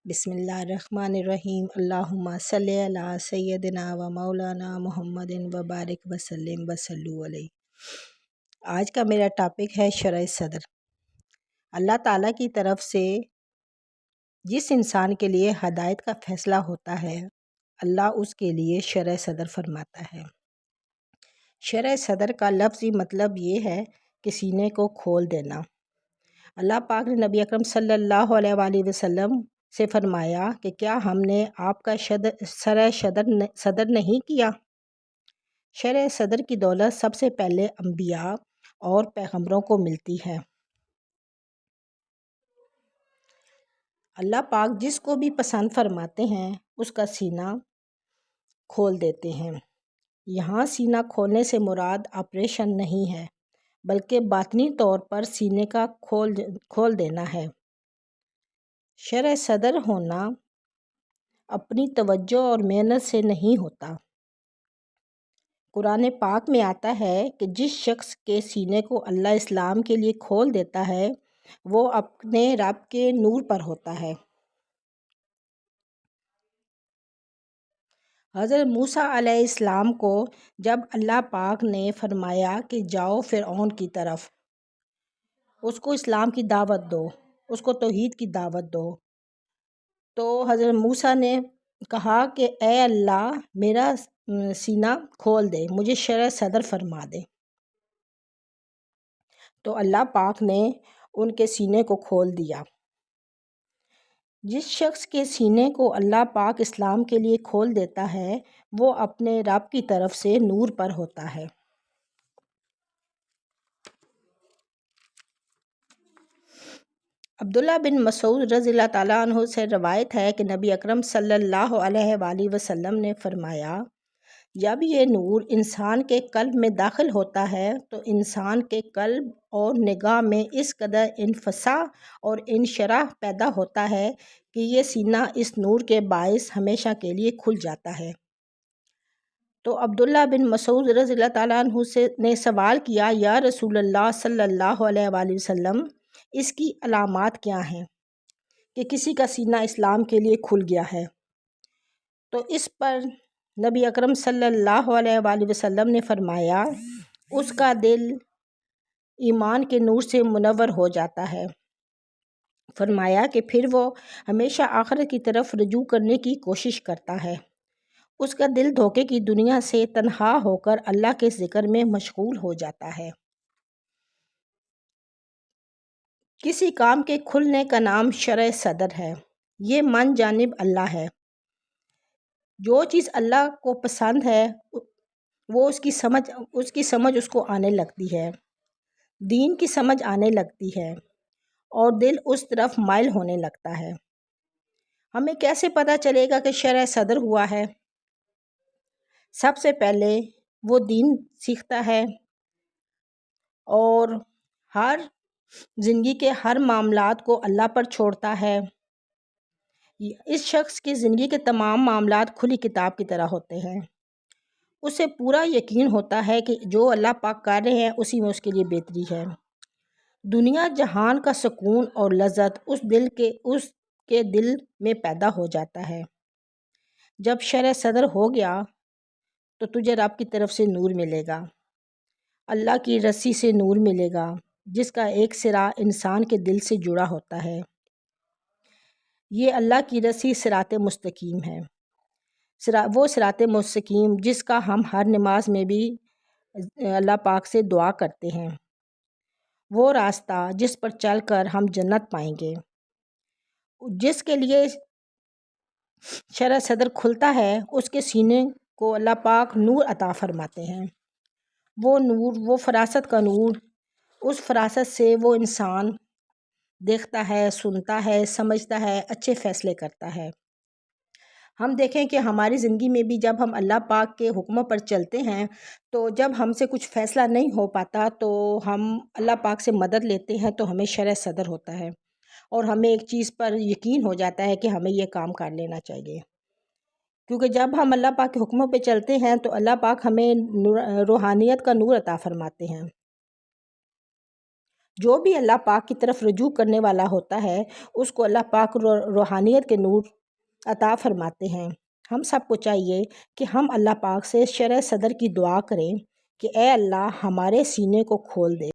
بسم اللہ الرحمن الرحیم۔ اللہم صلی علی سیدنا و مولانا محمد و بارک وسلم وصلو علیہ۔ آج کا میرا ٹاپک ہے شرح صدر۔ اللہ تعالیٰ کی طرف سے جس انسان کے لیے ہدایت کا فیصلہ ہوتا ہے، اللہ اس کے لیے شرح صدر فرماتا ہے۔ شرح صدر کا لفظی مطلب یہ ہے کہ سینے کو کھول دینا۔ اللہ پاک نے نبی اکرم صلی اللہ علیہ وآلہ وسلم سے فرمایا کہ کیا ہم نے آپ کا شرح صدر نہیں کیا؟ شرح صدر کی دولت سب سے پہلے انبیاء اور پیغمبروں کو ملتی ہے۔ اللہ پاک جس کو بھی پسند فرماتے ہیں اس کا سینہ کھول دیتے ہیں۔ یہاں سینہ کھولنے سے مراد آپریشن نہیں ہے، بلکہ باطنی طور پر سینے کا کھول دینا ہے۔ شرح صدر ہونا اپنی توجہ اور محنت سے نہیں ہوتا۔ قرآن پاک میں آتا ہے کہ جس شخص کے سینے کو اللہ اسلام کے لیے کھول دیتا ہے وہ اپنے رب کے نور پر ہوتا ہے۔ حضرت موسیٰ علیہ السلام کو جب اللہ پاک نے فرمایا کہ جاؤ فرعون کی طرف، اس کو اسلام کی دعوت دو، اس کو توحید کی دعوت دو، تو حضرت موسیٰ نے کہا کہ اے اللہ میرا سینہ کھول دے، مجھے شرح صدر فرما دے۔ تو اللہ پاک نے ان کے سینے کو کھول دیا۔ جس شخص کے سینے کو اللہ پاک اسلام کے لیے کھول دیتا ہے وہ اپنے رب کی طرف سے نور پر ہوتا ہے۔ عبداللہ بن مسعود رضی اللہ تعالیٰ عنہ سے روایت ہے کہ نبی اکرم صلی اللہ علیہ وآلہ وسلم نے فرمایا، جب یہ نور انسان کے قلب میں داخل ہوتا ہے تو انسان کے قلب اور نگاہ میں اس قدر انفساح اور انشراح پیدا ہوتا ہے کہ یہ سینہ اس نور کے باعث ہمیشہ کے لیے کھل جاتا ہے۔ تو عبداللہ بن مسعود رضی اللہ تعالیٰ عنہ نے سوال کیا، یا رسول اللہ صلی اللہ علیہ وآلہ وسلم، اس کی علامات کیا ہیں کہ کسی کا سینہ اسلام کے لیے کھل گیا ہے؟ تو اس پر نبی اکرم صلی اللہ علیہ وآلہ وسلم نے فرمایا، اس کا دل ایمان کے نور سے منور ہو جاتا ہے۔ فرمایا کہ پھر وہ ہمیشہ آخرت کی طرف رجوع کرنے کی کوشش کرتا ہے۔ اس کا دل دھوکے کی دنیا سے تنہا ہو کر اللہ کے ذکر میں مشغول ہو جاتا ہے۔ کسی کام کے کھلنے کا نام شرح صدر ہے۔ یہ من جانب اللہ ہے۔ جو چیز اللہ کو پسند ہے وہ اس کی سمجھ اس کو آنے لگتی ہے، دین کی سمجھ آنے لگتی ہے اور دل اس طرف مائل ہونے لگتا ہے۔ ہمیں کیسے پتہ چلے گا کہ شرح صدر ہوا ہے؟ سب سے پہلے وہ دین سیکھتا ہے اور زندگی کے ہر معاملات کو اللہ پر چھوڑتا ہے۔ اس شخص کی زندگی کے تمام معاملات کھلی کتاب کی طرح ہوتے ہیں۔ اسے پورا یقین ہوتا ہے کہ جو اللہ پاک کر رہے ہیں اسی میں اس کے لیے بہتری ہے۔ دنیا جہان کا سکون اور لذت اس کے دل میں پیدا ہو جاتا ہے۔ جب شرح صدر ہو گیا تو تجھے رب کی طرف سے نور ملے گا، اللہ کی رسی سے نور ملے گا جس کا ایک سرا انسان کے دل سے جڑا ہوتا ہے۔ یہ اللہ کی رسی صراط مستقیم ہے، وہ صراط مستقیم جس کا ہم ہر نماز میں بھی اللہ پاک سے دعا کرتے ہیں، وہ راستہ جس پر چل کر ہم جنت پائیں گے۔ جس کے لیے شرح صدر کھلتا ہے اس کے سینے کو اللہ پاک نور عطا فرماتے ہیں۔ وہ نور، وہ فراست کا نور، اس فراست سے وہ انسان دیکھتا ہے، سنتا ہے، سمجھتا ہے، اچھے فیصلے کرتا ہے۔ ہم دیکھیں کہ ہماری زندگی میں بھی جب ہم اللہ پاک کے حکموں پر چلتے ہیں تو جب ہم سے کچھ فیصلہ نہیں ہو پاتا تو ہم اللہ پاک سے مدد لیتے ہیں تو ہمیں شرح صدر ہوتا ہے اور ہمیں ایک چیز پر یقین ہو جاتا ہے کہ ہمیں یہ کام کر لینا چاہیے، کیونکہ جب ہم اللہ پاک کے حکموں پہ چلتے ہیں تو اللہ پاک ہمیں روحانیت کا نور عطا فرماتے ہیں۔ جو بھی اللہ پاک کی طرف رجوع کرنے والا ہوتا ہے اس کو اللہ پاک روحانیت کے نور عطا فرماتے ہیں۔ ہم سب کو چاہیے کہ ہم اللہ پاک سے شرح صدر کی دعا کریں کہ اے اللہ ہمارے سینے کو کھول دے۔